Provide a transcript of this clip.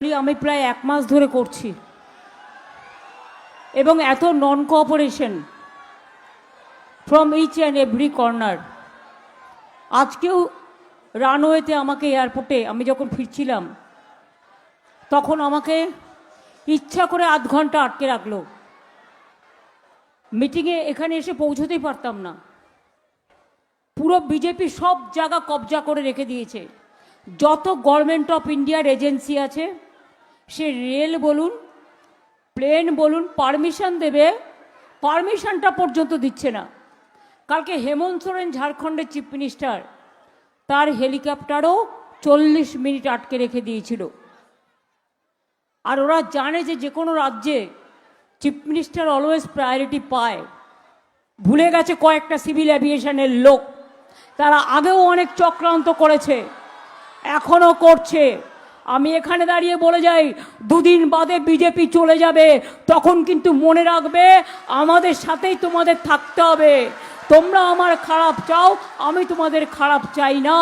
আমি প্রায় 1 মাস ধরে করছি এবং এত non cooperation from each and every corner. আজকেও রানওয়েতে আমাকে এয়ারপোর্টে আমি যখন ফিরছিলাম তখন আমাকে ইচ্ছা করে আধ ঘন্টা আটকে রাখলো। মিটিংয়ে এখানে এসে পৌঁছতেই পারতাম না। পুরো বিজেপি সব জায়গা কবজা করে রেখে দিয়েছে। যত গভর্নমেন্ট অফ ইন্ডিয়ার এজেন্সি আছে, সে রেল বলুন, প্লেন বলুন, পারমিশন দেবে, পারমিশনটা পর্যন্ত দিচ্ছে না। কালকে হেমন্ত সোরেন ঝাড়খণ্ডের চিফ মিনিস্টার, তার হেলিকপ্টারও 40 মিনিট আটকে রেখে দিয়েছিল। আর ওরা জানে যে কোনো রাজ্যে চিফ মিনিস্টার অলওয়েজ প্রায়োরিটি পায়। ভুলে গেছে কয়েকটা সিভিল অ্যাভিয়েশনের লোক, তারা আগেও অনেক চক্রান্ত করেছে, এখনও করছে। আমি এখানে দাঁড়িয়ে বলে যাই, দুদিন বাদে বিজেপি চলে যাবে, তখন কিন্তু মনে রাখবে আমাদের সাথেই তোমাদের থাকতে হবে। তোমরা আমার খারাপ চাও, আমি তোমাদের খারাপ চাই না।